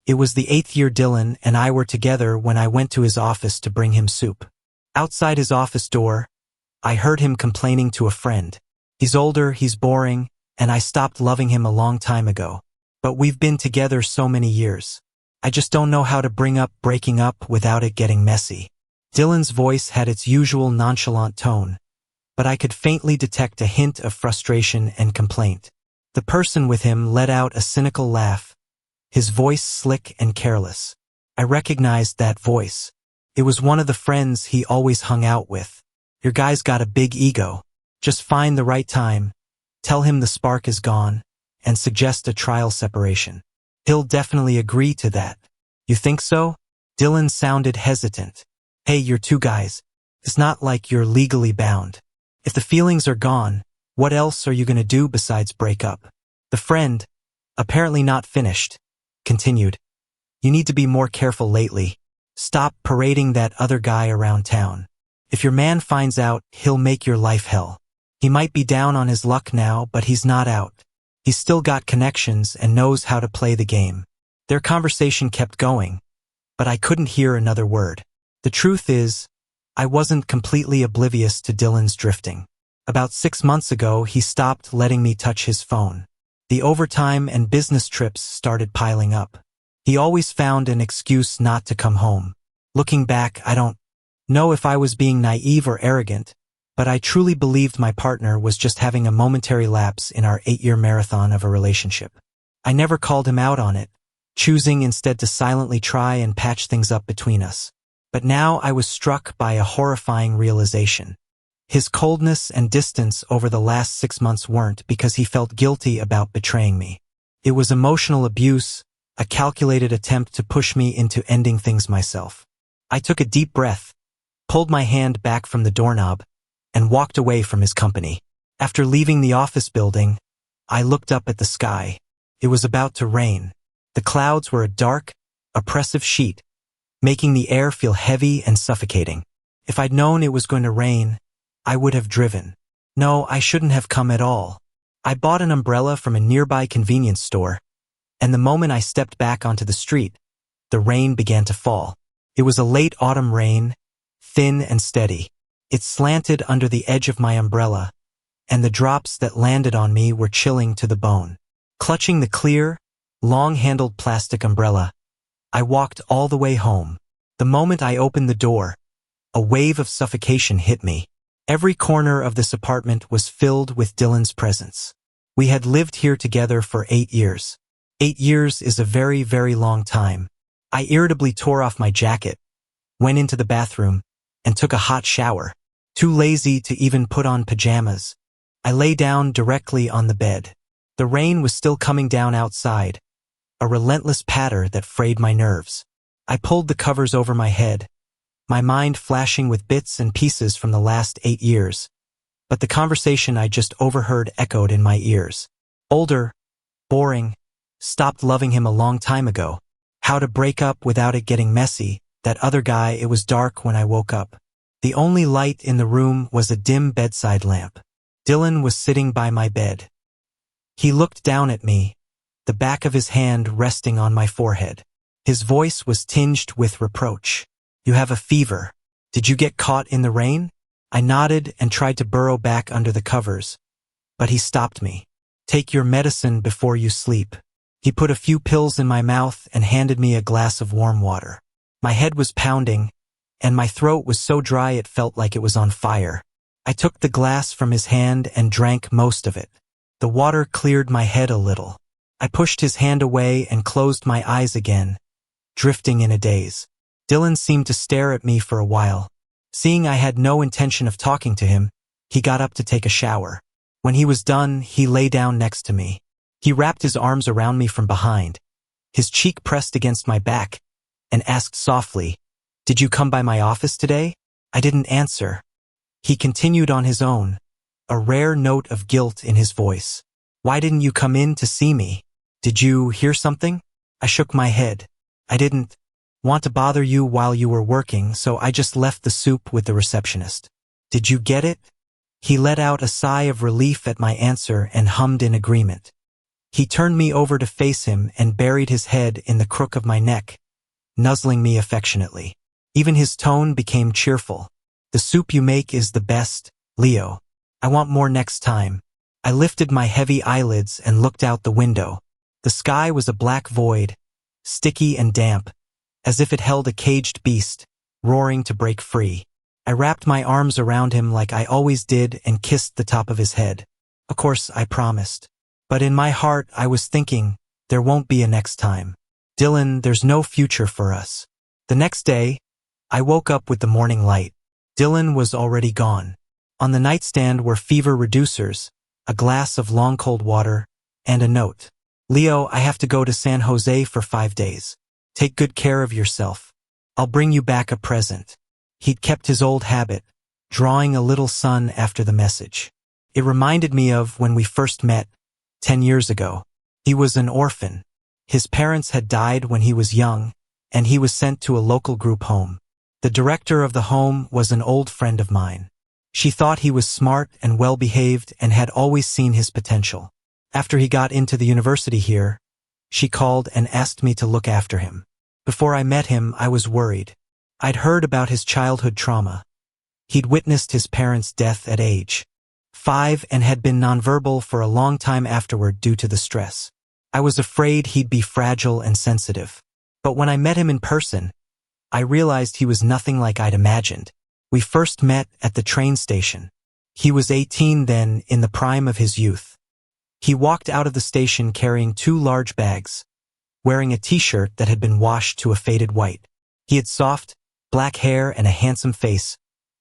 It was the 8th year Dylan and I were together when I went to his office to bring him soup. Outside his office door, I heard him complaining to a friend. He's older, he's boring, and I stopped loving him a long time ago. But we've been together so many years. I just don't know how to bring up breaking up without it getting messy. Dylan's voice had its usual nonchalant tone, but I could faintly detect a hint of frustration and complaint. The person with him let out a cynical laugh, his voice slick and careless. I recognized that voice. It was one of the friends he always hung out with. Your guy's got a big ego. Just find the right time, tell him the spark is gone, and suggest a trial separation. He'll definitely agree to that. You think so? Dylan sounded hesitant. Hey, you're two guys. It's not like you're legally bound. If the feelings are gone, what else are you gonna do besides break up? The friend, apparently not finished, continued. You need to be more careful lately. Stop parading that other guy around town. If your man finds out, he'll make your life hell. He might be down on his luck now, but he's not out. He's still got connections and knows how to play the game. Their conversation kept going, but I couldn't hear another word. The truth is, I wasn't completely oblivious to Dylan's drifting. About 6 months ago, he stopped letting me touch his phone. The overtime and business trips started piling up. He always found an excuse not to come home. Looking back, I don't know if I was being naive or arrogant, but I truly believed my partner was just having a momentary lapse in our 8-year marathon of a relationship. I never called him out on it, choosing instead to silently try and patch things up between us. But now I was struck by a horrifying realization. His coldness and distance over the last 6 months weren't because he felt guilty about betraying me. It was emotional abuse, a calculated attempt to push me into ending things myself. I took a deep breath, pulled my hand back from the doorknob, and walked away from his company. After leaving the office building, I looked up at the sky. It was about to rain. The clouds were a dark, oppressive sheet, making the air feel heavy and suffocating. If I'd known it was going to rain, I would have driven. No, I shouldn't have come at all. I bought an umbrella from a nearby convenience store, and the moment I stepped back onto the street, the rain began to fall. It was a late autumn rain, thin and steady. It slanted under the edge of my umbrella, and the drops that landed on me were chilling to the bone. Clutching the clear, long-handled plastic umbrella, I walked all the way home. The moment I opened the door, a wave of suffocation hit me. Every corner of this apartment was filled with Dylan's presence. We had lived here together for 8 years. 8 years is a very, very long time. I irritably tore off my jacket, went into the bathroom, and took a hot shower. Too lazy to even put on pajamas, I lay down directly on the bed. The rain was still coming down outside, a relentless patter that frayed my nerves. I pulled the covers over my head, my mind flashing with bits and pieces from the last 8 years. But the conversation I just overheard echoed in my ears. Older, boring, stopped loving him a long time ago. How to break up without it getting messy, that other guy. It was dark when I woke up. The only light in the room was a dim bedside lamp. Dylan was sitting by my bed. He looked down at me, the back of his hand resting on my forehead. His voice was tinged with reproach. You have a fever. Did you get caught in the rain? I nodded and tried to burrow back under the covers, but he stopped me. Take your medicine before you sleep. He put a few pills in my mouth and handed me a glass of warm water. My head was pounding, and my throat was so dry it felt like it was on fire. I took the glass from his hand and drank most of it. The water cleared my head a little. I pushed his hand away and closed my eyes again, drifting in a daze. Dylan seemed to stare at me for a while. Seeing I had no intention of talking to him, he got up to take a shower. When he was done, he lay down next to me. He wrapped his arms around me from behind, his cheek pressed against my back, and asked softly, "Did you come by my office today?" I didn't answer. He continued on his own, a rare note of guilt in his voice. "Why didn't you come in to see me? Did you hear something?" I shook my head. "I didn't want to bother you while you were working, so I just left the soup with the receptionist." "Did you get it?" He let out a sigh of relief at my answer and hummed in agreement. He turned me over to face him and buried his head in the crook of my neck, nuzzling me affectionately. Even his tone became cheerful. "The soup you make is the best, Leo. I want more next time." I lifted my heavy eyelids and looked out the window. The sky was a black void, sticky and damp, as if it held a caged beast, roaring to break free. I wrapped my arms around him like I always did and kissed the top of his head. Of course, I promised. But in my heart, I was thinking, there won't be a next time. Dylan, there's no future for us. The next day, I woke up with the morning light. Dylan was already gone. On the nightstand were fever reducers, a glass of long cold water, and a note. "Leo, I have to go to San Jose for 5 days. Take good care of yourself. I'll bring you back a present." He'd kept his old habit, drawing a little sun after the message. It reminded me of when we first met, 10 years ago. He was an orphan. His parents had died when he was young, and he was sent to a local group home. The director of the home was an old friend of mine. She thought he was smart and well-behaved and had always seen his potential. After he got into the university here, she called and asked me to look after him. Before I met him, I was worried. I'd heard about his childhood trauma. He'd witnessed his parents' death at age 5 and had been nonverbal for a long time afterward due to the stress. I was afraid he'd be fragile and sensitive. But when I met him in person, I realized he was nothing like I'd imagined. We first met at the train station. He was 18 then, in the prime of his youth. He walked out of the station carrying 2 large bags, wearing a t-shirt that had been washed to a faded white. He had soft, black hair and a handsome face,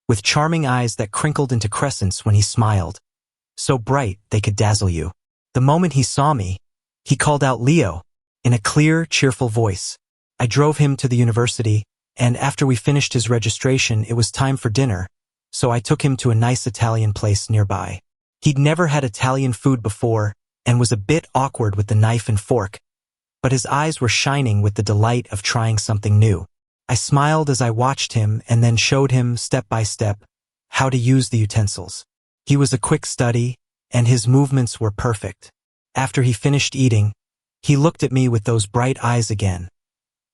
with charming eyes that crinkled into crescents when he smiled, so bright they could dazzle you. The moment he saw me, he called out "Leo," in a clear, cheerful voice. I drove him to the university, and after we finished his registration, it was time for dinner, so I took him to a nice Italian place nearby. He'd never had Italian food before and was a bit awkward with the knife and fork, but his eyes were shining with the delight of trying something new. I smiled as I watched him and then showed him, step by step, how to use the utensils. He was a quick study, and his movements were perfect. After he finished eating, he looked at me with those bright eyes again,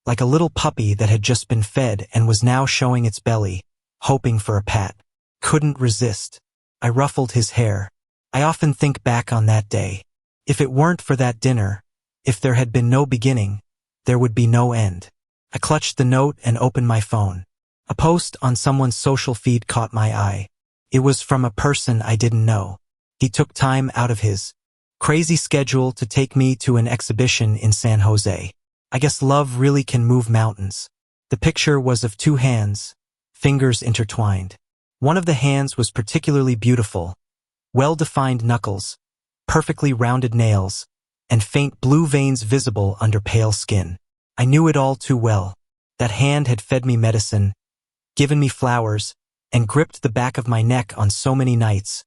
like a little puppy that had just been fed and was now showing its belly, hoping for a pat. Couldn't resist. I ruffled his hair. I often think back on that day. If it weren't for that dinner, if there had been no beginning, there would be no end. I clutched the note and opened my phone. A post on someone's social feed caught my eye. It was from a person I didn't know. He took time out of his crazy schedule to take me to an exhibition in San Jose. I guess love really can move mountains. The picture was of 2 hands, fingers intertwined. One of the hands was particularly beautiful, well-defined knuckles, perfectly rounded nails, and faint blue veins visible under pale skin. I knew it all too well. That hand had fed me medicine, given me flowers, and gripped the back of my neck on so many nights,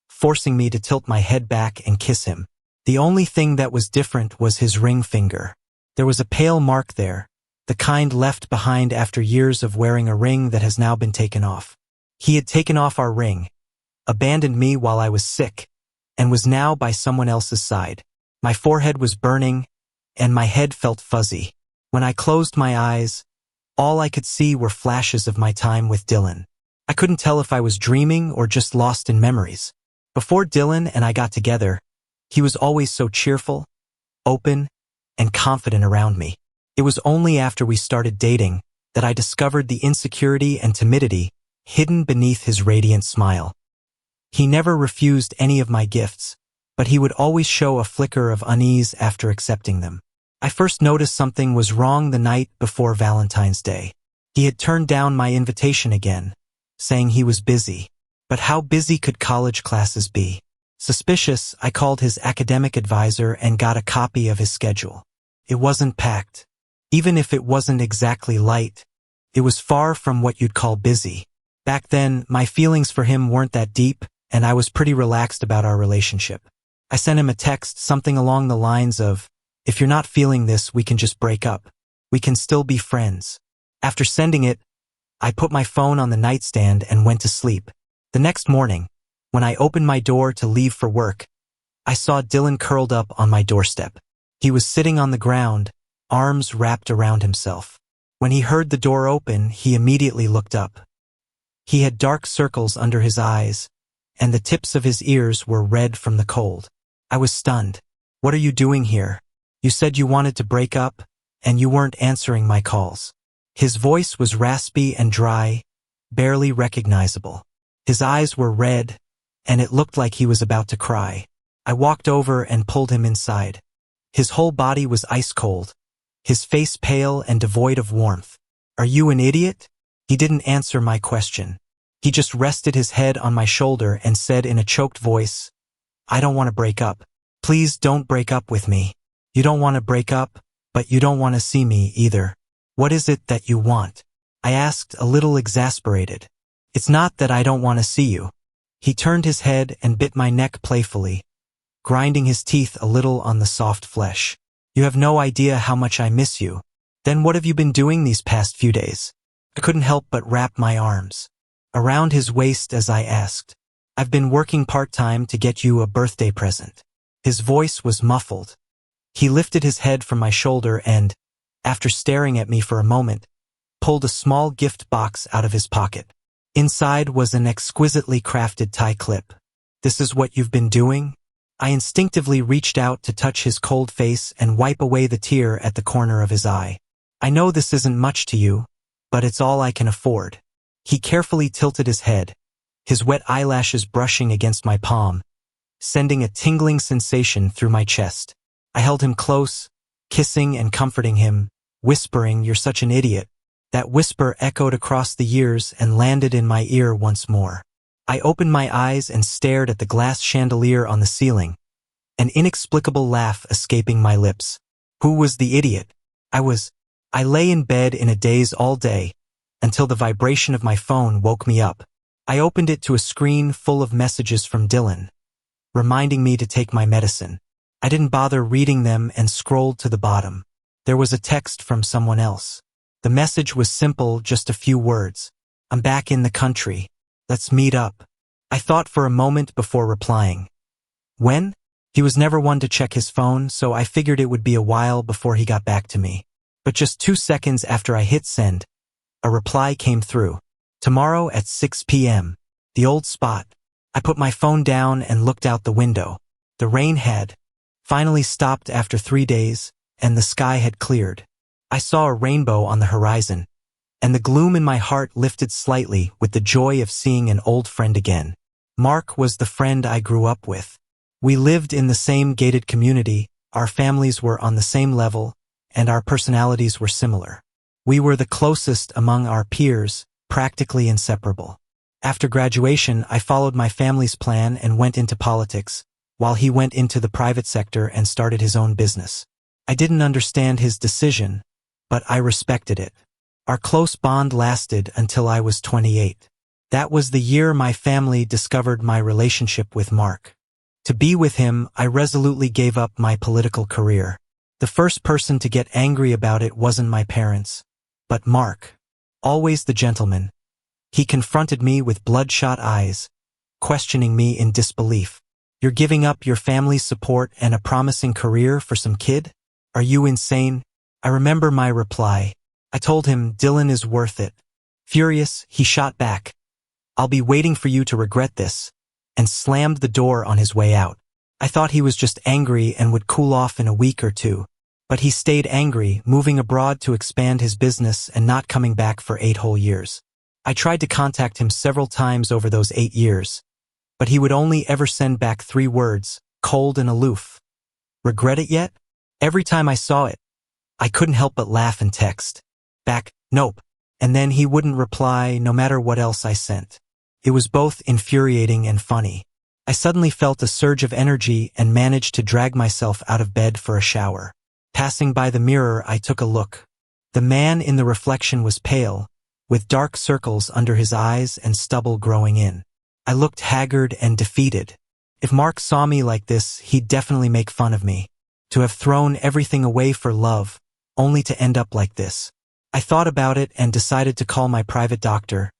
forcing me to tilt my head back and kiss him. The only thing that was different was his ring finger. There was a pale mark there, the kind left behind after years of wearing a ring that has now been taken off. He had taken off our ring, abandoned me while I was sick, and was now by someone else's side. My forehead was burning, and my head felt fuzzy. When I closed my eyes, all I could see were flashes of my time with Dylan. I couldn't tell if I was dreaming or just lost in memories. Before Dylan and I got together, he was always so cheerful, open, and confident around me. It was only after we started dating that I discovered the insecurity and timidity hidden beneath his radiant smile. He never refused any of my gifts, but he would always show a flicker of unease after accepting them. I first noticed something was wrong the night before Valentine's Day. He had turned down my invitation again, saying he was busy. But how busy could college classes be? Suspicious, I called his academic advisor and got a copy of his schedule. It wasn't packed. Even if it wasn't exactly light, it was far from what you'd call busy. Back then, my feelings for him weren't that deep, and I was pretty relaxed about our relationship. I sent him a text, something along the lines of, "If you're not feeling this, we can just break up. We can still be friends." After sending it, I put my phone on the nightstand and went to sleep. The next morning, when I opened my door to leave for work, I saw Dylan curled up on my doorstep. He was sitting on the ground, arms wrapped around himself. When he heard the door open, he immediately looked up. He had dark circles under his eyes, and the tips of his ears were red from the cold. I was stunned. "What are you doing here? You said you wanted to break up, and you weren't answering my calls." His voice was raspy and dry, barely recognizable. His eyes were red, and it looked like he was about to cry. I walked over and pulled him inside. His whole body was ice cold, his face pale and devoid of warmth. "Are you an idiot?" He didn't answer my question. He just rested his head on my shoulder and said in a choked voice, "I don't want to break up. Please don't break up with me. You don't want to break up, but you don't want to see me either. What is it that you want?" I asked, a little exasperated. "It's not that I don't want to see you." He turned his head and bit my neck playfully, grinding his teeth a little on the soft flesh. "You have no idea how much I miss you." "Then what have you been doing these past few days?" I couldn't help but wrap my arms around his waist as I asked. "I've been working part-time to get you a birthday present." His voice was muffled. He lifted his head from my shoulder and, after staring at me for a moment, pulled a small gift box out of his pocket. Inside was an exquisitely crafted tie clip. "This is what you've been doing?" I instinctively reached out to touch his cold face and wipe away the tear at the corner of his eye. "I know this isn't much to you, but it's all I can afford." He carefully tilted his head, his wet eyelashes brushing against my palm, sending a tingling sensation through my chest. I held him close, kissing and comforting him, whispering, "You're such an idiot." That whisper echoed across the years and landed in my ear once more. I opened my eyes and stared at the glass chandelier on the ceiling, an inexplicable laugh escaping my lips. Who was the idiot? I lay in bed in a daze all day, until the vibration of my phone woke me up. I opened it to a screen full of messages from Dylan, reminding me to take my medicine. I didn't bother reading them and scrolled to the bottom. There was a text from someone else. The message was simple, just a few words. "I'm back in the country. Let's meet up." I thought for a moment before replying. "When?" He was never one to check his phone, so I figured it would be a while before he got back to me. But just 2 seconds after I hit send, a reply came through. "Tomorrow at 6 p.m. The old spot." I put my phone down and looked out the window. The rain had finally stopped after 3 days, and the sky had cleared. I saw a rainbow on the horizon, and the gloom in my heart lifted slightly with the joy of seeing an old friend again. Mark was the friend I grew up with. We lived in the same gated community, our families were on the same level, and our personalities were similar. We were the closest among our peers, practically inseparable. After graduation, I followed my family's plan and went into politics, while he went into the private sector and started his own business. I didn't understand his decision, but I respected it. Our close bond lasted until I was 28. That was the year my family discovered my relationship with Mark. To be with him, I resolutely gave up my political career. The first person to get angry about it wasn't my parents, but Mark. Always the gentleman. He confronted me with bloodshot eyes, questioning me in disbelief. "You're giving up your family's support and a promising career for some kid? Are you insane?" I remember my reply. I told him Dylan is worth it. Furious, he shot back, "I'll be waiting for you to regret this," and slammed the door on his way out. I thought he was just angry and would cool off in a week or two. But he stayed angry, moving abroad to expand his business and not coming back for 8 whole years. I tried to contact him several times over those 8 years, but he would only ever send back 3 words, cold and aloof. "Regret it yet?" Every time I saw it, I couldn't help but laugh and text back, "Nope," and then he wouldn't reply no matter what else I sent. It was both infuriating and funny. I suddenly felt a surge of energy and managed to drag myself out of bed for a shower. Passing by the mirror, I took a look. The man in the reflection was pale, with dark circles under his eyes and stubble growing in. I looked haggard and defeated. If Mark saw me like this, he'd definitely make fun of me. To have thrown everything away for love, only to end up like this. I thought about it and decided to call my private doctor,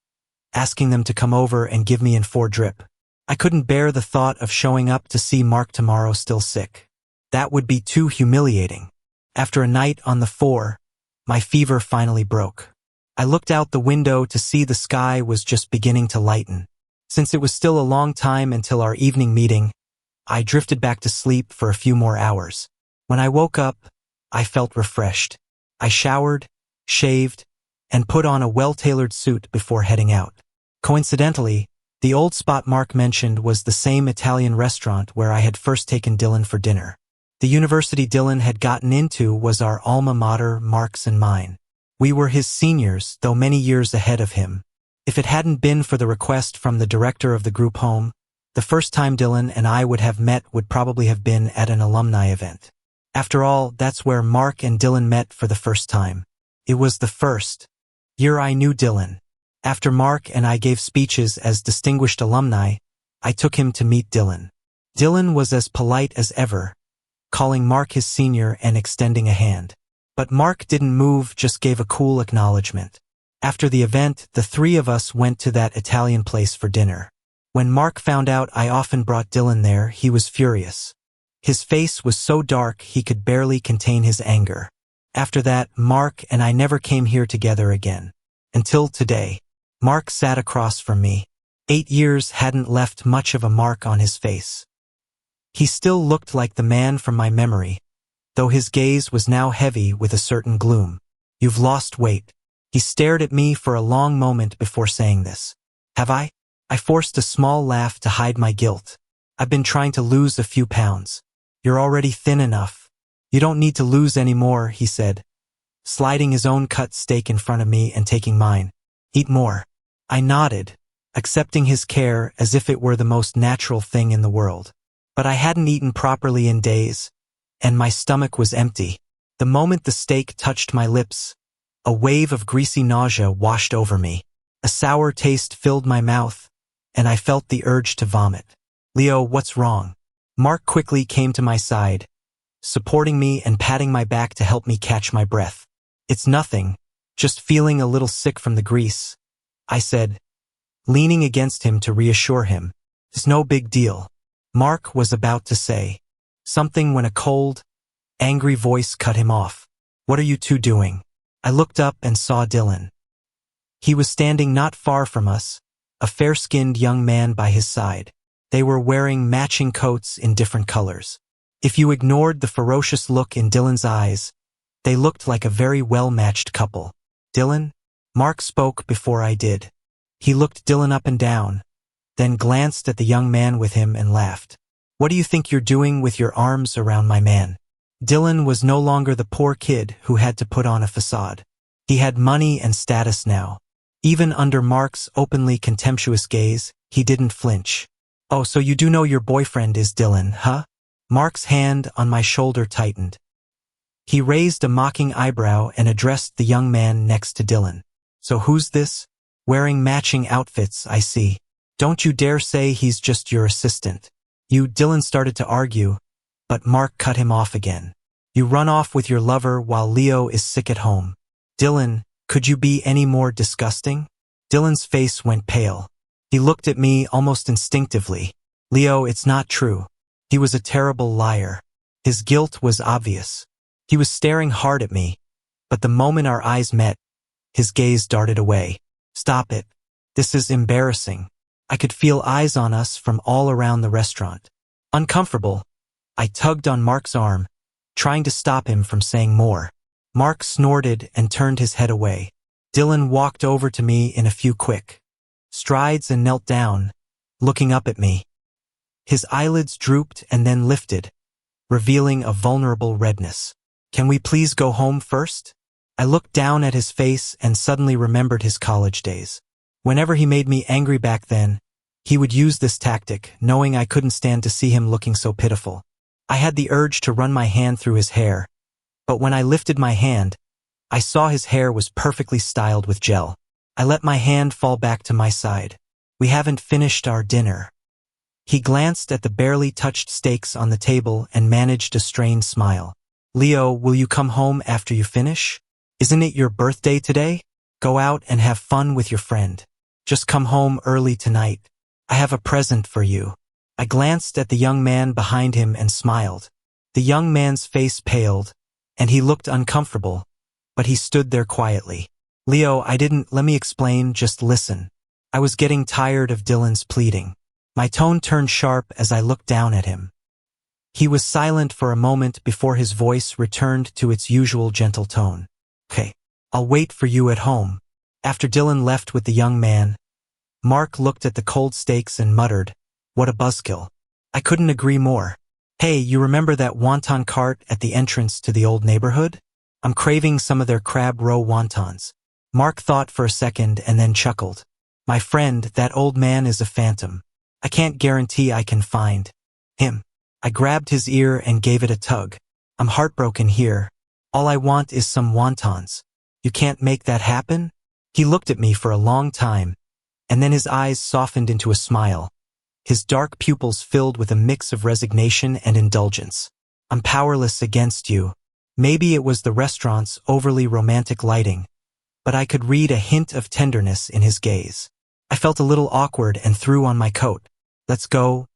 asking them to come over and give me an 4 drip. I couldn't bear the thought of showing up to see Mark tomorrow still sick. That would be too humiliating. After a night on the 4, my fever finally broke. I looked out the window to see the sky was just beginning to lighten. Since it was still a long time until our evening meeting, I drifted back to sleep for a few more hours. When I woke up, I felt refreshed. I showered, shaved, and put on a well-tailored suit before heading out. Coincidentally, the old spot Mark mentioned was the same Italian restaurant where I had first taken Dylan for dinner. The university Dylan had gotten into was our alma mater, Mark's and mine. We were his seniors, though many years ahead of him. If it hadn't been for the request from the director of the group home, the first time Dylan and I would have met would probably have been at an alumni event. After all, that's where Mark and Dylan met for the first time. It was the first year I knew Dylan. After Mark and I gave speeches as distinguished alumni, I took him to meet Dylan. Dylan was as polite as ever, calling Mark his senior and extending a hand. But Mark didn't move, just gave a cool acknowledgement. After the event, the three of us went to that Italian place for dinner. When Mark found out I often brought Dylan there, he was furious. His face was so dark he could barely contain his anger. After that, Mark and I never came here together again. Until today. Mark sat across from me. 8 years hadn't left much of a mark on his face. He still looked like the man from my memory, though his gaze was now heavy with a certain gloom. You've lost weight. He stared at me for a long moment before saying this. Have I? I forced a small laugh to hide my guilt. I've been trying to lose a few pounds. You're already thin enough. You don't need to lose any more, he said, sliding his own cut steak in front of me and taking mine. Eat more. I nodded, accepting his care as if it were the most natural thing in the world. But I hadn't eaten properly in days, and my stomach was empty. The moment the steak touched my lips, a wave of greasy nausea washed over me. A sour taste filled my mouth, and I felt the urge to vomit. Leo, what's wrong? Mark quickly came to my side, supporting me and patting my back to help me catch my breath. It's nothing, just feeling a little sick from the grease, I said, leaning against him to reassure him. It's no big deal. Mark was about to say something when a cold, angry voice cut him off. What are you two doing? I looked up and saw Dylan. He was standing not far from us, a fair-skinned young man by his side. They were wearing matching coats in different colors. If you ignored the ferocious look in Dylan's eyes, they looked like a very well-matched couple. Dylan? Mark spoke before I did. He looked Dylan up and down, then glanced at the young man with him and laughed. What do you think you're doing with your arms around my man? Dylan was no longer the poor kid who had to put on a facade. He had money and status now. Even under Mark's openly contemptuous gaze, he didn't flinch. Oh, so you do know your boyfriend is Dylan, huh? Mark's hand on my shoulder tightened. He raised a mocking eyebrow and addressed the young man next to Dylan. So who's this? Wearing matching outfits, I see. Don't you dare say he's just your assistant. Dylan started to argue, but Mark cut him off again. You run off with your lover while Leo is sick at home. Dylan, could you be any more disgusting? Dylan's face went pale. He looked at me almost instinctively. Leo, it's not true. He was a terrible liar. His guilt was obvious. He was staring hard at me, but the moment our eyes met, his gaze darted away. Stop it. This is embarrassing. I could feel eyes on us from all around the restaurant. Uncomfortable, I tugged on Mark's arm, trying to stop him from saying more. Mark snorted and turned his head away. Dylan walked over to me in a few quick strides and knelt down, looking up at me. His eyelids drooped and then lifted, revealing a vulnerable redness. Can we please go home first? I looked down at his face and suddenly remembered his college days. Whenever he made me angry back then, he would use this tactic, knowing I couldn't stand to see him looking so pitiful. I had the urge to run my hand through his hair, but when I lifted my hand, I saw his hair was perfectly styled with gel. I let my hand fall back to my side. We haven't finished our dinner. He glanced at the barely touched steaks on the table and managed a strained smile. Leo, will you come home after you finish? Isn't it your birthday today? Go out and have fun with your friend. Just come home early tonight. I have a present for you. I glanced at the young man behind him and smiled. The young man's face paled, and he looked uncomfortable, but he stood there quietly. Leo, let me explain, just listen. I was getting tired of Dylan's pleading. My tone turned sharp as I looked down at him. He was silent for a moment before his voice returned to its usual gentle tone. Okay, I'll wait for you at home. After Dylan left with the young man, Mark looked at the cold steaks and muttered, "What a buzzkill." I couldn't agree more. Hey, you remember that wonton cart at the entrance to the old neighborhood? I'm craving some of their crab roe wontons. Mark thought for a second and then chuckled. My friend, that old man is a phantom. I can't guarantee I can find him. I grabbed his ear and gave it a tug. I'm heartbroken here. All I want is some wontons. You can't make that happen? He looked at me for a long time, and then his eyes softened into a smile. His dark pupils filled with a mix of resignation and indulgence. I'm powerless against you. Maybe it was the restaurant's overly romantic lighting, but I could read a hint of tenderness in his gaze. I felt a little awkward and threw on my coat. Let's go.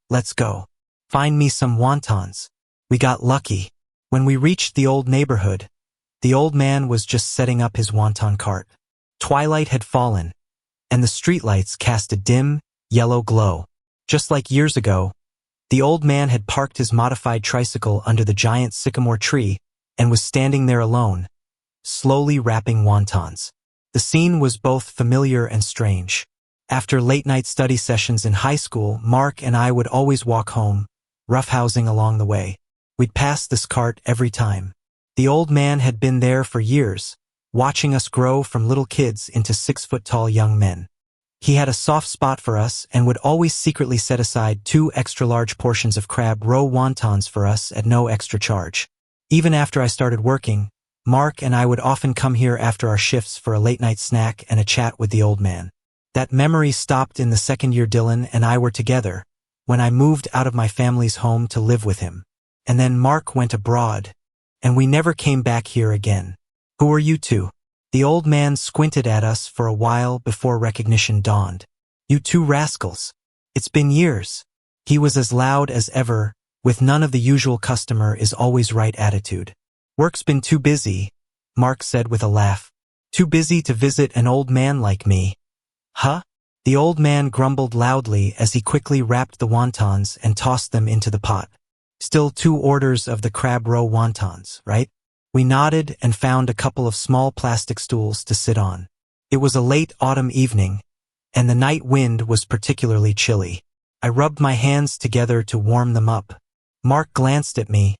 Find me some wontons. We got lucky. When we reached the old neighborhood, the old man was just setting up his wonton cart. Twilight had fallen, and the streetlights cast a dim, yellow glow. Just like years ago, the old man had parked his modified tricycle under the giant sycamore tree and was standing there alone, slowly wrapping wontons. The scene was both familiar and strange. After late-night study sessions in high school, Mark and I would always walk home, roughhousing along the way. We'd pass this cart every time. The old man had been there for years, watching us grow from little kids into 6-foot-tall young men. He had a soft spot for us and would always secretly set aside 2 extra-large portions of crab roe wontons for us at no extra charge. Even after I started working, Mark and I would often come here after our shifts for a late-night snack and a chat with the old man. That memory stopped in the second year Dylan and I were together, when I moved out of my family's home to live with him. And then Mark went abroad, and we never came back here again. Who are you two? The old man squinted at us for a while before recognition dawned. You 2 rascals. It's been years. He was as loud as ever, with none of the usual customer is always right attitude. Work's been too busy, Mark said with a laugh. Too busy to visit an old man like me. Huh? The old man grumbled loudly as he quickly wrapped the wontons and tossed them into the pot. Still 2 orders of the crab roe wontons, right? We nodded and found a couple of small plastic stools to sit on. It was a late autumn evening, and the night wind was particularly chilly. I rubbed my hands together to warm them up. Mark glanced at me,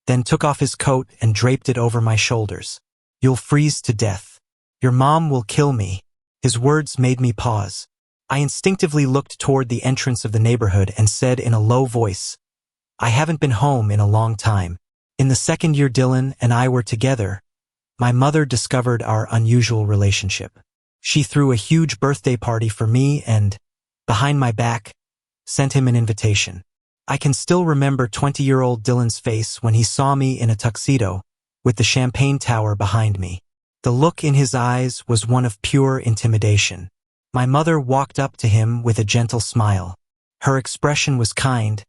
then took off his coat and draped it over my shoulders. You'll freeze to death. Your mom will kill me. His words made me pause. I instinctively looked toward the entrance of the neighborhood and said in a low voice, I haven't been home in a long time. In the second year Dylan and I were together, my mother discovered our unusual relationship. She threw a huge birthday party for me and, behind my back, sent him an invitation. I can still remember 20-year-old Dylan's face when he saw me in a tuxedo, with the champagne tower behind me. The look in his eyes was one of pure intimidation. My mother walked up to him with a gentle smile. Her expression was kind,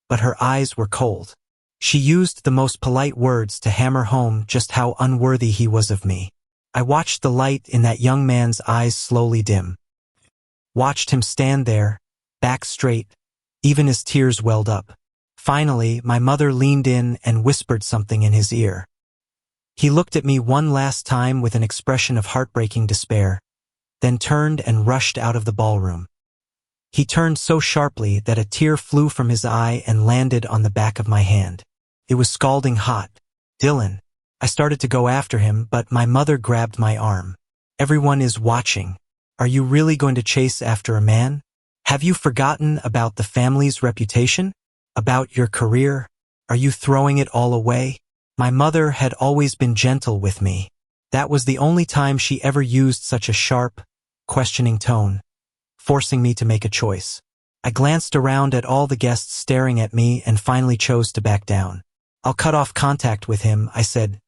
but her eyes were cold. She used the most polite words to hammer home just how unworthy he was of me. I watched the light in that young man's eyes slowly dim. Watched him stand there, back straight, even as tears welled up. Finally, my mother leaned in and whispered something in his ear. He looked at me one last time with an expression of heartbreaking despair, then turned and rushed out of the ballroom. He turned so sharply that a tear flew from his eye and landed on the back of my hand. It was scalding hot. Dylan. I started to go after him, but my mother grabbed my arm. Everyone is watching. Are you really going to chase after a man? Have you forgotten about the family's reputation? About your career? Are you throwing it all away? My mother had always been gentle with me. That was the only time she ever used such a sharp, questioning tone, forcing me to make a choice. I glanced around at all the guests staring at me and finally chose to back down. I'll cut off contact with him, I said,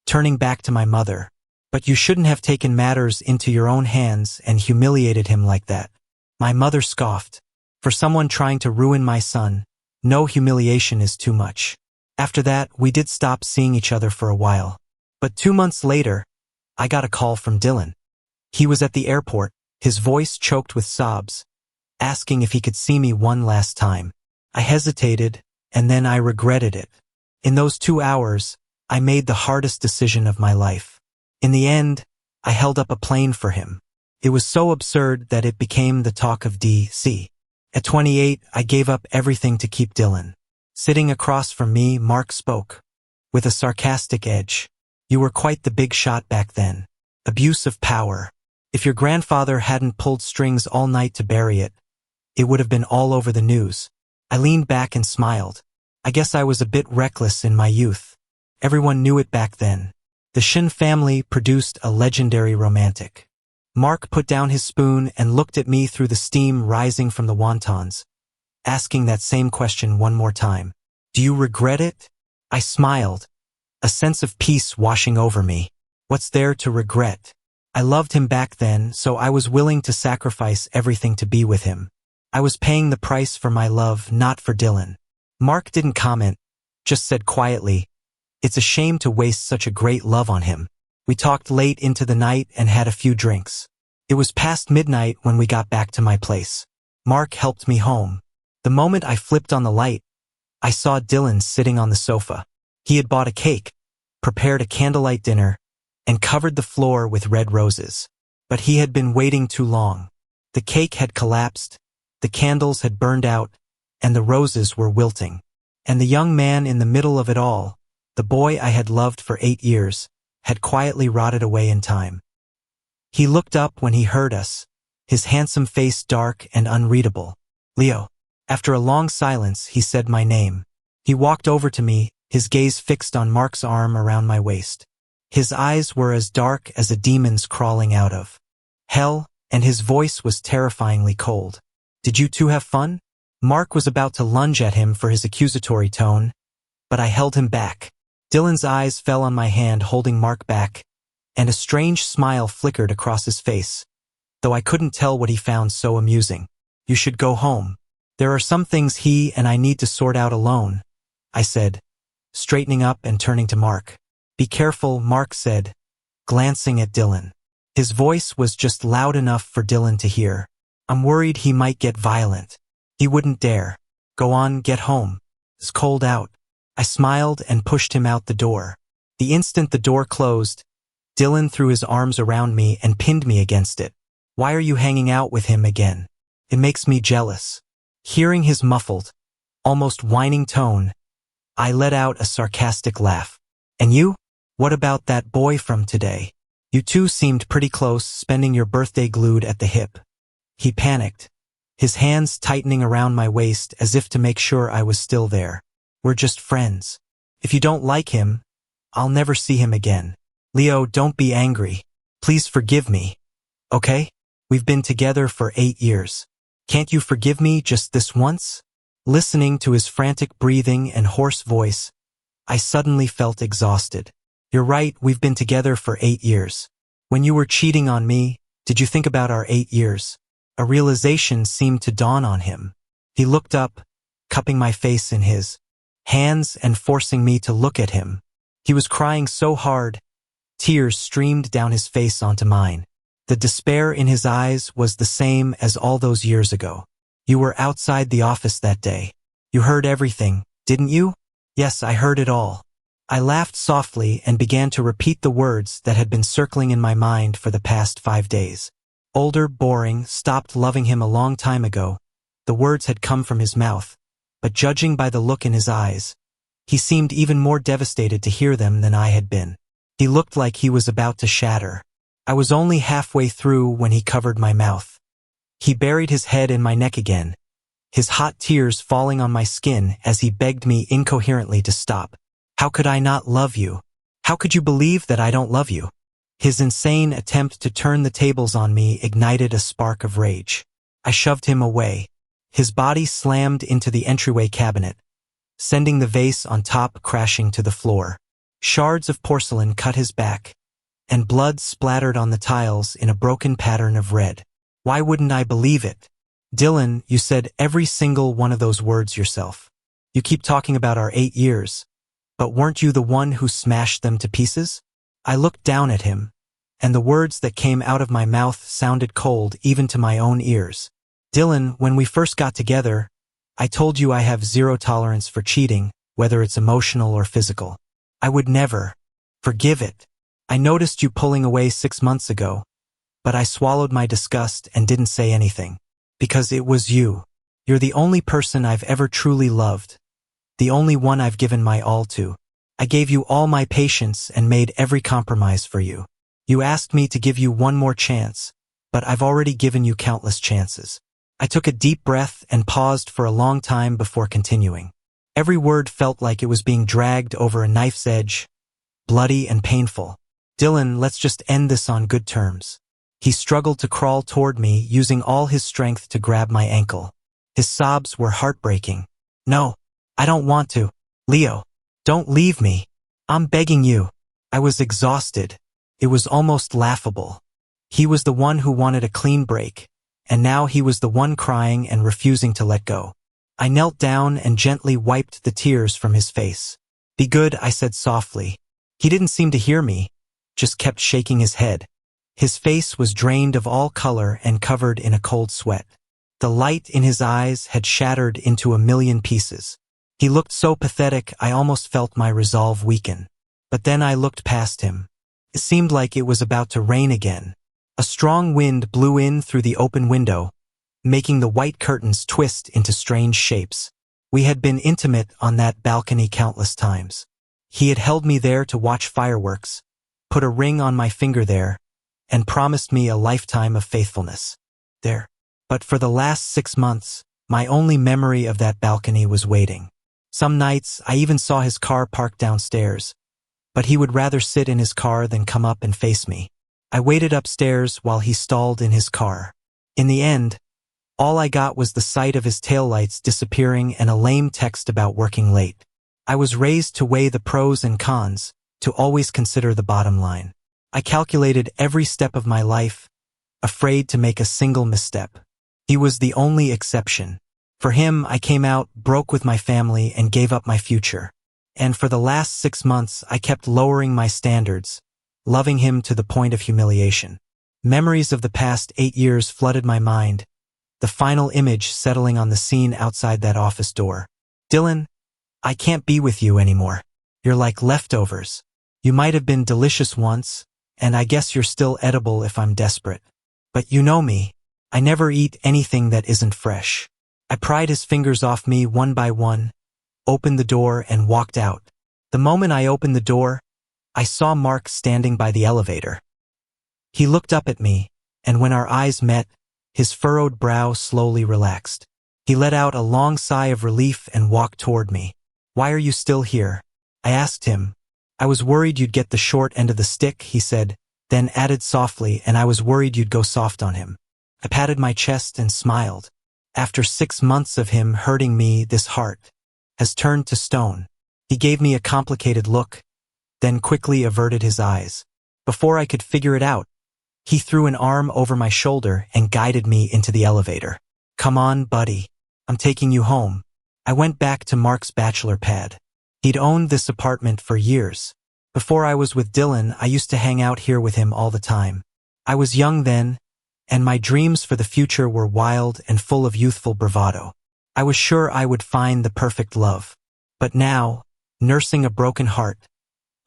turning back to my mother. But you shouldn't have taken matters into your own hands and humiliated him like that. My mother scoffed. For someone trying to ruin my son, no humiliation is too much. After that, we did stop seeing each other for a while. But 2 months later, I got a call from Dylan. He was at the airport, his voice choked with sobs, asking if he could see me one last time. I hesitated, and then I regretted it. In those 2 hours, I made the hardest decision of my life. In the end, I held up a plane for him. It was so absurd that it became the talk of DC. At 28, I gave up everything to keep Dylan. Sitting across from me, Mark spoke, with a sarcastic edge. You were quite the big shot back then. Abuse of power. If your grandfather hadn't pulled strings all night to bury it, it would have been all over the news. I leaned back and smiled. I guess I was a bit reckless in my youth. Everyone knew it back then. The Shin family produced a legendary romantic. Mark put down his spoon and looked at me through the steam rising from the wontons, asking that same question one more time. Do you regret it? I smiled, a sense of peace washing over me. What's there to regret? I loved him back then, so I was willing to sacrifice everything to be with him. I was paying the price for my love, not for Dylan. Mark didn't comment, just said quietly, it's a shame to waste such a great love on him. We talked late into the night and had a few drinks. It was past midnight when we got back to my place. Mark helped me home. The moment I flipped on the light, I saw Dylan sitting on the sofa. He had bought a cake, prepared a candlelight dinner, and covered the floor with red roses. But he had been waiting too long. The cake had collapsed, the candles had burned out, and the roses were wilting. And the young man in the middle of it all, the boy I had loved for 8 years, had quietly rotted away in time. He looked up when he heard us, his handsome face dark and unreadable. Leo. After a long silence, he said my name. He walked over to me, his gaze fixed on Mark's arm around my waist. His eyes were as dark as a demon's crawling out of hell, and his voice was terrifyingly cold. Did you two have fun? Mark was about to lunge at him for his accusatory tone, but I held him back. Dylan's eyes fell on my hand holding Mark back, and a strange smile flickered across his face, though I couldn't tell what he found so amusing. You should go home. There are some things he and I need to sort out alone, I said, straightening up and turning to Mark. Be careful, Mark said, glancing at Dylan. His voice was just loud enough for Dylan to hear. I'm worried he might get violent. He wouldn't dare. Go on, get home. It's cold out. I smiled and pushed him out the door. The instant the door closed, Dylan threw his arms around me and pinned me against it. Why are you hanging out with him again? It makes me jealous. Hearing his muffled, almost whining tone, I let out a sarcastic laugh. And you? What about that boy from today? You two seemed pretty close, spending your birthday glued at the hip. He panicked, his hands tightening around my waist as if to make sure I was still there. We're just friends. If you don't like him, I'll never see him again. Leo, don't be angry. Please forgive me. Okay? We've been together for 8 years. Can't you forgive me just this once? Listening to his frantic breathing and hoarse voice, I suddenly felt exhausted. You're right, we've been together for 8 years. When you were cheating on me, did you think about our 8 years? A realization seemed to dawn on him. He looked up, cupping my face in his hands and forcing me to look at him. He was crying so hard, tears streamed down his face onto mine. The despair in his eyes was the same as all those years ago. You were outside the office that day. You heard everything, didn't you? Yes, I heard it all. I laughed softly and began to repeat the words that had been circling in my mind for the past 5 days. Older, boring, stopped loving him a long time ago. The words had come from his mouth, but judging by the look in his eyes, he seemed even more devastated to hear them than I had been. He looked like he was about to shatter. I was only halfway through when he covered my mouth. He buried his head in my neck again, his hot tears falling on my skin as he begged me incoherently to stop. How could I not love you? How could you believe that I don't love you? His insane attempt to turn the tables on me ignited a spark of rage. I shoved him away. His body slammed into the entryway cabinet, sending the vase on top crashing to the floor. Shards of porcelain cut his back, and blood splattered on the tiles in a broken pattern of red. Why wouldn't I believe it? Dylan, you said every single one of those words yourself. You keep talking about our 8 years, but weren't you the one who smashed them to pieces? I looked down at him, and the words that came out of my mouth sounded cold even to my own ears. Dylan, when we first got together, I told you I have zero tolerance for cheating, whether it's emotional or physical. I would never forgive it. I noticed you pulling away 6 months ago, but I swallowed my disgust and didn't say anything. Because it was you. You're the only person I've ever truly loved. The only one I've given my all to. I gave you all my patience and made every compromise for you. You asked me to give you one more chance, but I've already given you countless chances. I took a deep breath and paused for a long time before continuing. Every word felt like it was being dragged over a knife's edge, bloody and painful. Dylan, let's just end this on good terms. He struggled to crawl toward me, using all his strength to grab my ankle. His sobs were heartbreaking. No, I don't want to. Leo, don't leave me. I'm begging you. I was exhausted. It was almost laughable. He was the one who wanted a clean break, and now he was the one crying and refusing to let go. I knelt down and gently wiped the tears from his face. Be good, I said softly. He didn't seem to hear me, just kept shaking his head. His face was drained of all color and covered in a cold sweat. The light in his eyes had shattered into a million pieces. He looked so pathetic I almost felt my resolve weaken. But then I looked past him. It seemed like it was about to rain again. A strong wind blew in through the open window, making the white curtains twist into strange shapes. We had been intimate on that balcony countless times. He had held me there to watch fireworks, put a ring on my finger there, and promised me a lifetime of faithfulness. There. But for the last 6 months, my only memory of that balcony was waiting. Some nights, I even saw his car parked downstairs, but he would rather sit in his car than come up and face me. I waited upstairs while he stalled in his car. In the end, all I got was the sight of his taillights disappearing and a lame text about working late. I was raised to weigh the pros and cons, to always consider the bottom line. I calculated every step of my life, afraid to make a single misstep. He was the only exception. For him, I came out, broke with my family, and gave up my future. And for the last 6 months, I kept lowering my standards, loving him to the point of humiliation. Memories of the past 8 years flooded my mind, the final image settling on the scene outside that office door. Dylan, I can't be with you anymore. You're like leftovers. You might have been delicious once, and I guess you're still edible if I'm desperate. But you know me. I never eat anything that isn't fresh. I pried his fingers off me one by one, opened the door, and walked out. The moment I opened the door, I saw Mark standing by the elevator. He looked up at me, and when our eyes met, his furrowed brow slowly relaxed. He let out a long sigh of relief and walked toward me. Why are you still here? I asked him. I was worried you'd get the short end of the stick, he said, then added softly, and I was worried you'd go soft on him. I patted my chest and smiled. After 6 months of him hurting me, this heart has turned to stone. He gave me a complicated look, then quickly averted his eyes. Before I could figure it out, he threw an arm over my shoulder and guided me into the elevator. Come on, buddy. I'm taking you home. I went back to Mark's bachelor pad. He'd owned this apartment for years. Before I was with Dylan, I used to hang out here with him all the time. I was young then, and my dreams for the future were wild and full of youthful bravado. I was sure I would find the perfect love. But now, nursing a broken heart,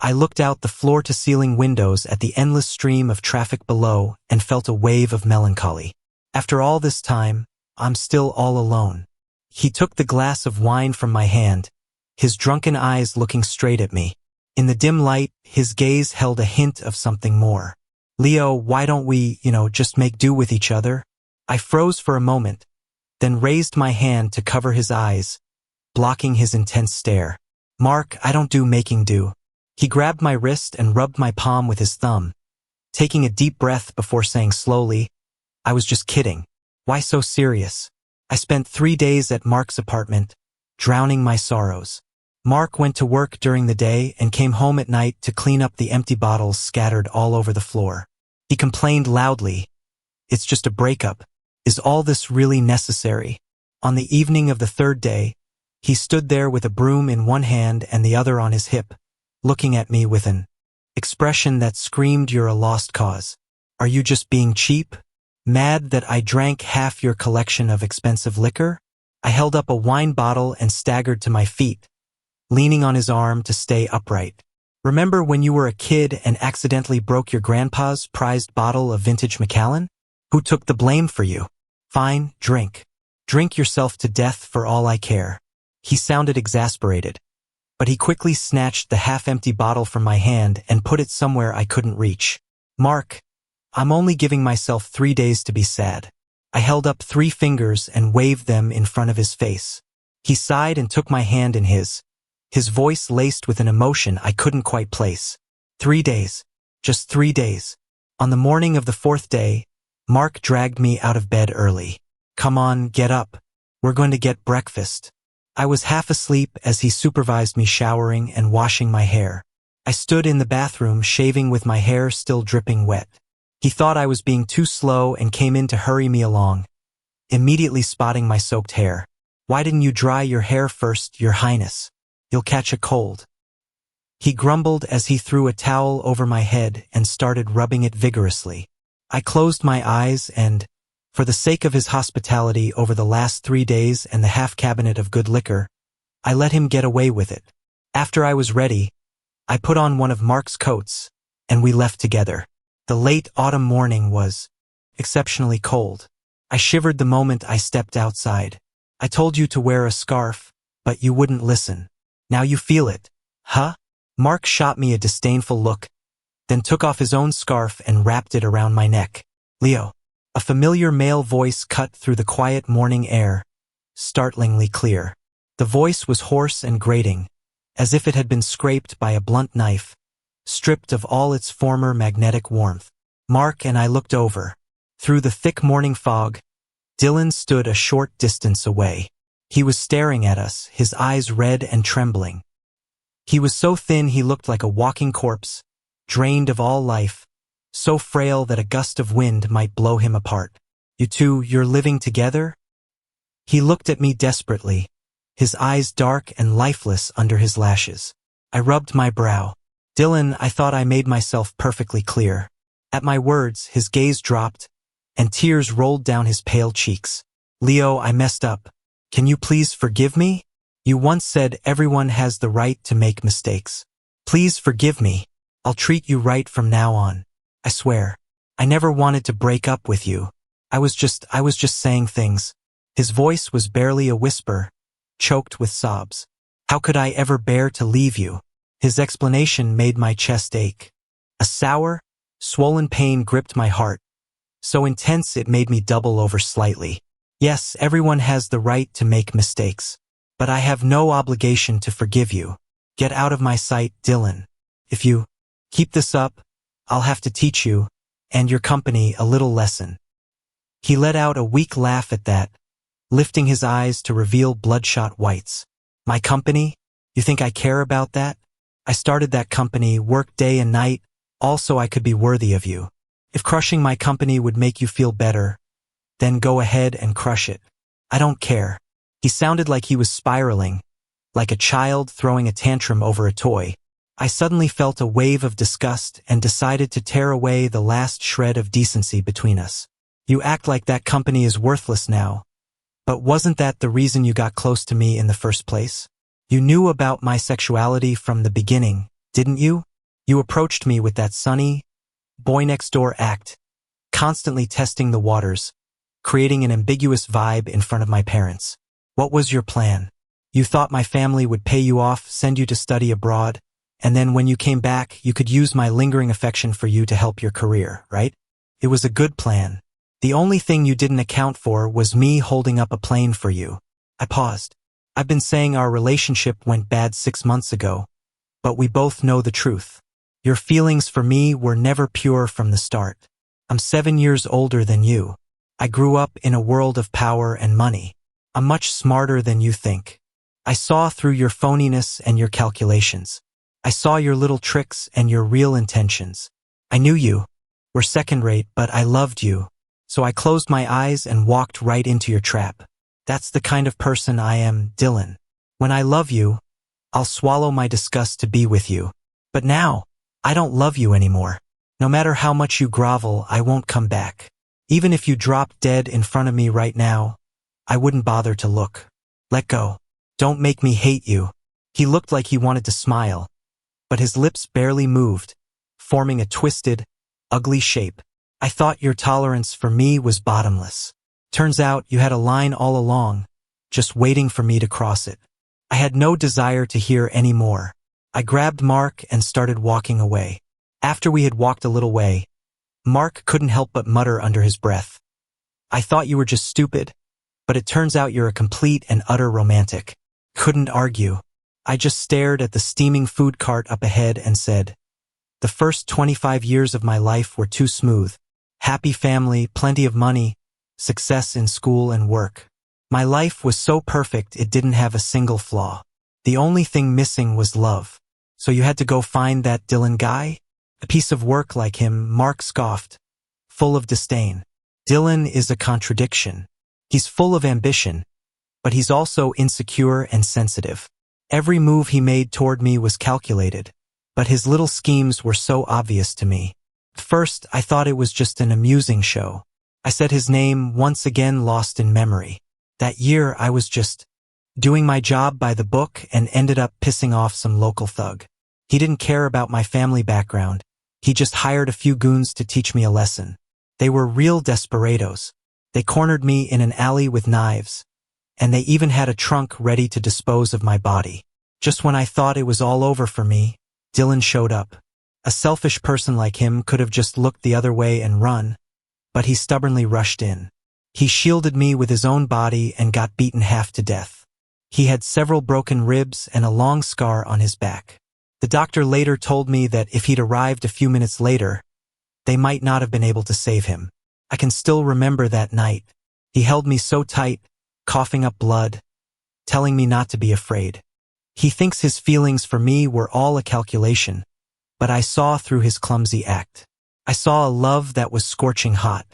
I looked out the floor-to-ceiling windows at the endless stream of traffic below and felt a wave of melancholy. After all this time, I'm still all alone. He took the glass of wine from my hand, his drunken eyes looking straight at me. In the dim light, his gaze held a hint of something more. Leo, why don't we, just make do with each other? I froze for a moment, then raised my hand to cover his eyes, blocking his intense stare. Mark, I don't do making do. He grabbed my wrist and rubbed my palm with his thumb, taking a deep breath before saying slowly, I was just kidding. Why so serious? I spent 3 days at Mark's apartment, drowning my sorrows. Mark went to work during the day and came home at night to clean up the empty bottles scattered all over the floor. He complained loudly. It's just a breakup. Is all this really necessary? On the evening of the third day, he stood there with a broom in one hand and the other on his hip, looking at me with an expression that screamed, "You're a lost cause. Are you just being cheap? Mad that I drank half your collection of expensive liquor?" I held up a wine bottle and staggered to my feet, leaning on his arm to stay upright. "Remember when you were a kid and accidentally broke your grandpa's prized bottle of vintage Macallan? Who took the blame for you? Fine, drink. Drink yourself to death for all I care." He sounded exasperated, but he quickly snatched the half-empty bottle from my hand and put it somewhere I couldn't reach. "Mark, I'm only giving myself 3 days to be sad." I held up 3 fingers and waved them in front of his face. He sighed and took my hand in his voice laced with an emotion I couldn't quite place. 3 days. Just 3 days. On the morning of the 4th day, Mark dragged me out of bed early. "Come on, get up. We're going to get breakfast." I was half asleep as he supervised me showering and washing my hair. I stood in the bathroom shaving with my hair still dripping wet. He thought I was being too slow and came in to hurry me along, immediately spotting my soaked hair. "Why didn't you dry your hair first, Your Highness? You'll catch a cold." He grumbled as he threw a towel over my head and started rubbing it vigorously. I closed my eyes and, for the sake of his hospitality over the last 3 days and the half-cabinet of good liquor, I let him get away with it. After I was ready, I put on one of Mark's coats, and we left together. The late autumn morning was exceptionally cold. I shivered the moment I stepped outside. "I told you to wear a scarf, but you wouldn't listen. Now you feel it, huh?" Mark shot me a disdainful look, then took off his own scarf and wrapped it around my neck. "Leo." A familiar male voice cut through the quiet morning air, startlingly clear. The voice was hoarse and grating, as if it had been scraped by a blunt knife, stripped of all its former magnetic warmth. Mark and I looked over. Through the thick morning fog, Dylan stood a short distance away. He was staring at us, his eyes red and trembling. He was so thin he looked like a walking corpse, drained of all life, so frail that a gust of wind might blow him apart. You're living together?" He looked at me desperately, his eyes dark and lifeless under his lashes. I rubbed my brow. "Dylan, I thought I made myself perfectly clear." At my words, his gaze dropped, and tears rolled down his pale cheeks. "Leo, I messed up. Can you please forgive me? You once said everyone has the right to make mistakes. Please forgive me. I'll treat you right from now on. I swear. I never wanted to break up with you. I was just saying things." His voice was barely a whisper, choked with sobs. "How could I ever bear to leave you?" His explanation made my chest ache. A sour, swollen pain gripped my heart, so intense it made me double over slightly. "Yes, everyone has the right to make mistakes. But I have no obligation to forgive you. Get out of my sight, Dylan. If you keep this up, I'll have to teach you, and your company, a little lesson." He let out a weak laugh at that, lifting his eyes to reveal bloodshot whites. "My company? You think I care about that? I started that company, worked day and night, all so I could be worthy of you. If crushing my company would make you feel better, then go ahead and crush it. I don't care." He sounded like he was spiraling, like a child throwing a tantrum over a toy. I suddenly felt a wave of disgust and decided to tear away the last shred of decency between us. "You act like that company is worthless now. But wasn't that the reason you got close to me in the first place? You knew about my sexuality from the beginning, didn't you? You approached me with that sunny, boy-next-door act, constantly testing the waters, creating an ambiguous vibe in front of my parents. What was your plan? You thought my family would pay you off, send you to study abroad, and then when you came back, you could use my lingering affection for you to help your career, right? It was a good plan. The only thing you didn't account for was me holding up a plane for you." I paused. "I've been saying our relationship went bad 6 months ago, but we both know the truth. Your feelings for me were never pure from the start. I'm 7 years older than you. I grew up in a world of power and money. I'm much smarter than you think. I saw through your phoniness and your calculations. I saw your little tricks and your real intentions. I knew you were second-rate, but I loved you. So I closed my eyes and walked right into your trap. That's the kind of person I am, Dylan. When I love you, I'll swallow my disgust to be with you. But now, I don't love you anymore. No matter how much you grovel, I won't come back. Even if you dropped dead in front of me right now, I wouldn't bother to look. Let go. Don't make me hate you. He looked like he wanted to smile, but his lips barely moved, forming a twisted, ugly shape. I thought your tolerance for me was bottomless. Turns out you had a line all along, just waiting for me to cross it. I had no desire to hear any more. I grabbed Mark and started walking away. After we had walked a little way, Mark couldn't help but mutter under his breath. I thought you were just stupid, but it turns out you're a complete and utter romantic. Couldn't argue. I just stared at the steaming food cart up ahead and said, the first 25 years of my life were too smooth. Happy family, plenty of money, success in school and work. My life was so perfect it didn't have a single flaw. The only thing missing was love. So you had to go find that Dylan guy? A piece of work like him, Mark scoffed, full of disdain. Dylan is a contradiction. He's full of ambition, but he's also insecure and sensitive. Every move he made toward me was calculated, but his little schemes were so obvious to me. At first, I thought it was just an amusing show. I said his name, once again lost in memory. That year, I was just doing my job by the book and ended up pissing off some local thug. He didn't care about my family background. He just hired a few goons to teach me a lesson. They were real desperados. They cornered me in an alley with knives, and they even had a trunk ready to dispose of my body. Just when I thought it was all over for me, Dylan showed up. A selfish person like him could have just looked the other way and run, but he stubbornly rushed in. He shielded me with his own body and got beaten half to death. He had several broken ribs and a long scar on his back. The doctor later told me that if he'd arrived a few minutes later, they might not have been able to save him. I can still remember that night. He held me so tight, coughing up blood, telling me not to be afraid. He thinks his feelings for me were all a calculation, but I saw through his clumsy act. I saw a love that was scorching hot.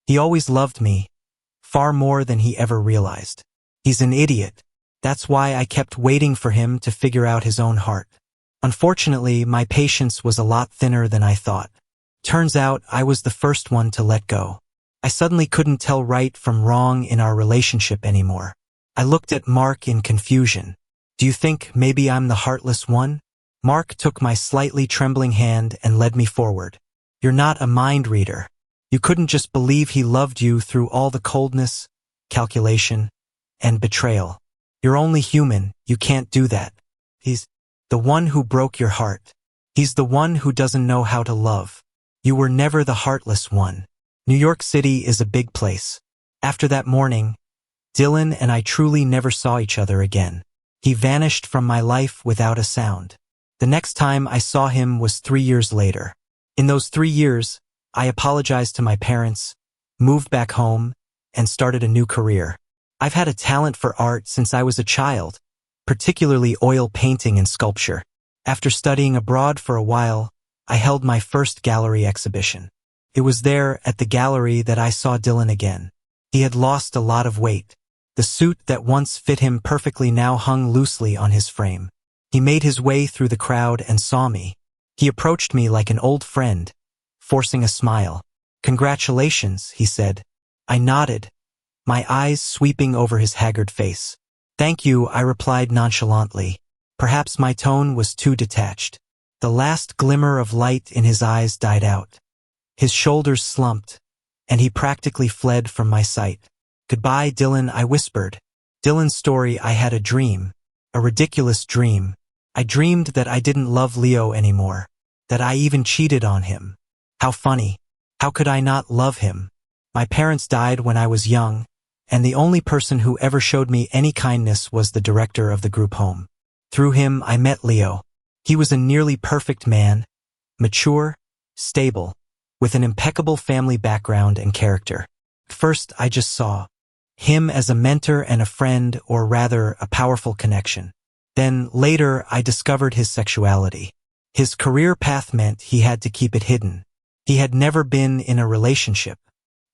He always loved me, far more than he ever realized. He's an idiot. That's why I kept waiting for him to figure out his own heart. Unfortunately, my patience was a lot thinner than I thought. Turns out I was the first one to let go. I suddenly couldn't tell right from wrong in our relationship anymore. I looked at Mark in confusion. Do you think maybe I'm the heartless one? Mark took my slightly trembling hand and led me forward. You're not a mind reader. You couldn't just believe he loved you through all the coldness, calculation, and betrayal. You're only human. You can't do that. He's the one who broke your heart. He's the one who doesn't know how to love. You were never the heartless one. New York City is a big place. After that morning, Dylan and I truly never saw each other again. He vanished from my life without a sound. The next time I saw him was 3 years later. In those 3 years, I apologized to my parents, moved back home, and started a new career. I've had a talent for art since I was a child, particularly oil painting and sculpture. After studying abroad for a while, I held my first gallery exhibition. It was there at the gallery that I saw Dylan again. He had lost a lot of weight. The suit that once fit him perfectly now hung loosely on his frame. He made his way through the crowd and saw me. He approached me like an old friend, forcing a smile. Congratulations, he said. I nodded, my eyes sweeping over his haggard face. Thank you, I replied nonchalantly. Perhaps my tone was too detached. The last glimmer of light in his eyes died out. His shoulders slumped, and he practically fled from my sight. Goodbye, Dylan, I whispered. Dylan's story, I had a dream. A ridiculous dream. I dreamed that I didn't love Leo anymore. That I even cheated on him. How funny. How could I not love him? My parents died when I was young, and the only person who ever showed me any kindness was the director of the group home. Through him, I met Leo. He was a nearly perfect man, mature, stable, with an impeccable family background and character. First, I just saw him as a mentor and a friend, or rather, a powerful connection. Then, later, I discovered his sexuality. His career path meant he had to keep it hidden. He had never been in a relationship.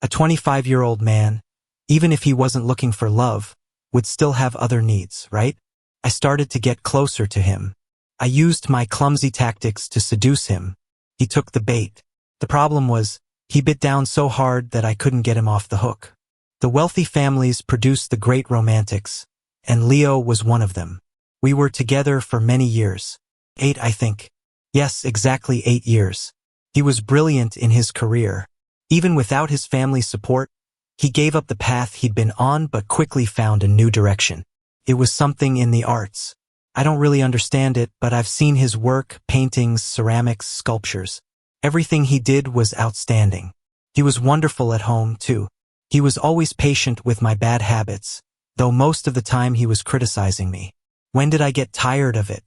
A 25-year-old man, even if he wasn't looking for love, would still have other needs, right? I started to get closer to him. I used my clumsy tactics to seduce him. He took the bait. The problem was, he bit down so hard that I couldn't get him off the hook. The wealthy families produced the great romantics, and Leo was one of them. We were together for many years. 8, I think. Yes, exactly 8 years. He was brilliant in his career. Even without his family's support, he gave up the path he'd been on but quickly found a new direction. It was something in the arts. I don't really understand it, but I've seen his work, paintings, ceramics, sculptures. Everything he did was outstanding. He was wonderful at home, too. He was always patient with my bad habits, though most of the time he was criticizing me. When did I get tired of it?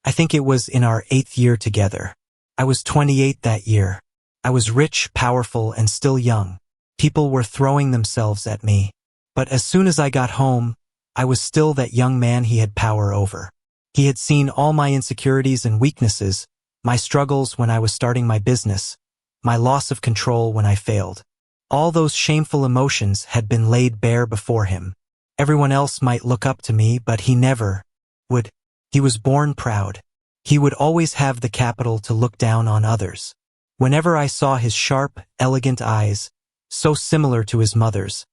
I think it was in our 8th year together. I was 28 that year. I was rich, powerful, and still young. People were throwing themselves at me. But as soon as I got home, I was still that young man he had power over. He had seen all my insecurities and weaknesses, my struggles when I was starting my business, my loss of control when I failed. All those shameful emotions had been laid bare before him. Everyone else might look up to me, but he never would. He was born proud. He would always have the capital to look down on others. Whenever I saw his sharp, elegant eyes, so similar to his mother's,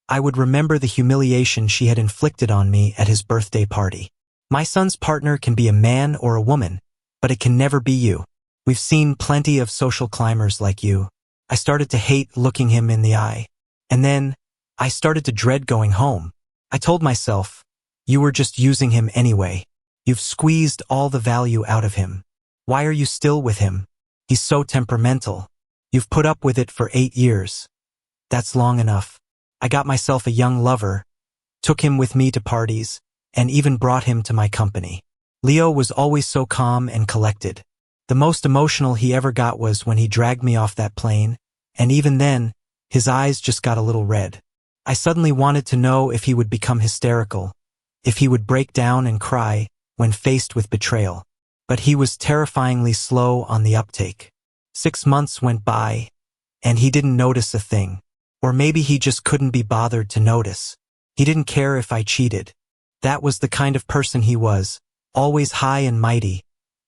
I would remember the humiliation she had inflicted on me at his birthday party. My son's partner can be a man or a woman, but it can never be you. We've seen plenty of social climbers like you. I started to hate looking him in the eye. And then, I started to dread going home. I told myself, you were just using him anyway. You've squeezed all the value out of him. Why are you still with him? He's so temperamental. You've put up with it for 8 years. That's long enough. I got myself a young lover, took him with me to parties, and even brought him to my company. Leo was always so calm and collected. The most emotional he ever got was when he dragged me off that plane, and even then, his eyes just got a little red. I suddenly wanted to know if he would become hysterical, if he would break down and cry when faced with betrayal. But he was terrifyingly slow on the uptake. 6 months went by, and he didn't notice a thing. Or maybe he just couldn't be bothered to notice. He didn't care if I cheated. That was the kind of person he was, always high and mighty,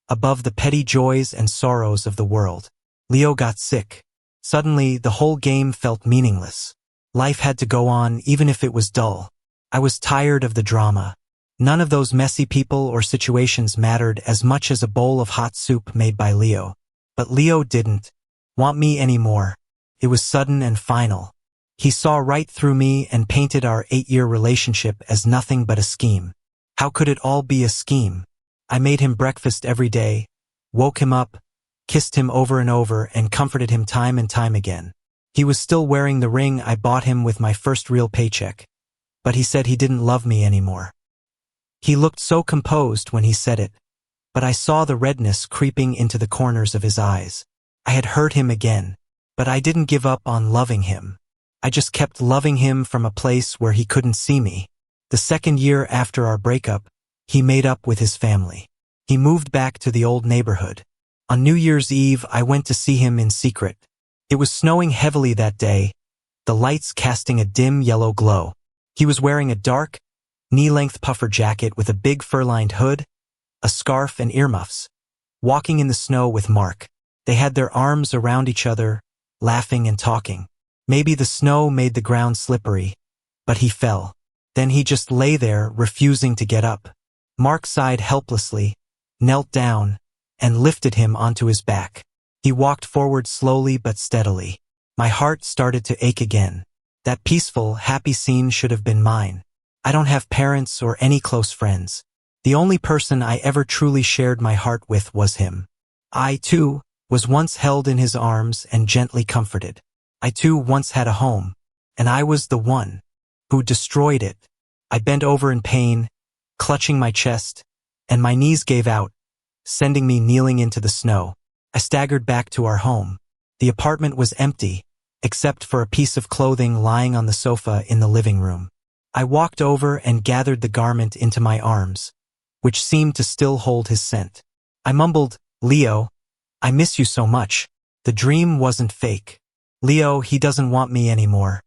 above the petty joys and sorrows of the world. Leo got sick. Suddenly, the whole game felt meaningless. Life had to go on even if it was dull. I was tired of the drama. None of those messy people or situations mattered as much as a bowl of hot soup made by Leo. But Leo didn't want me anymore. It was sudden and final. He saw right through me and painted our 8-year relationship as nothing but a scheme. How could it all be a scheme? I made him breakfast every day, woke him up, kissed him over and over, and comforted him time and time again. He was still wearing the ring I bought him with my first real paycheck, but he said he didn't love me anymore. He looked so composed when he said it, but I saw the redness creeping into the corners of his eyes. I had hurt him again, but I didn't give up on loving him. I just kept loving him from a place where he couldn't see me. The 2nd year after our breakup, he made up with his family. He moved back to the old neighborhood. On New Year's Eve, I went to see him in secret. It was snowing heavily that day, the lights casting a dim yellow glow. He was wearing a dark, knee-length puffer jacket with a big fur-lined hood, a scarf and earmuffs, walking in the snow with Mark. They had their arms around each other, laughing and talking. Maybe the snow made the ground slippery, but he fell. Then he just lay there, refusing to get up. Mark sighed helplessly, knelt down, and lifted him onto his back. He walked forward slowly but steadily. My heart started to ache again. That peaceful, happy scene should have been mine. I don't have parents or any close friends. The only person I ever truly shared my heart with was him. I, too, was once held in his arms and gently comforted. I too once had a home, and I was the one who destroyed it. I bent over in pain, clutching my chest, and my knees gave out, sending me kneeling into the snow. I staggered back to our home. The apartment was empty, except for a piece of clothing lying on the sofa in the living room. I walked over and gathered the garment into my arms, which seemed to still hold his scent. I mumbled, "Leo, I miss you so much." The dream wasn't fake. Leo, he doesn't want me anymore.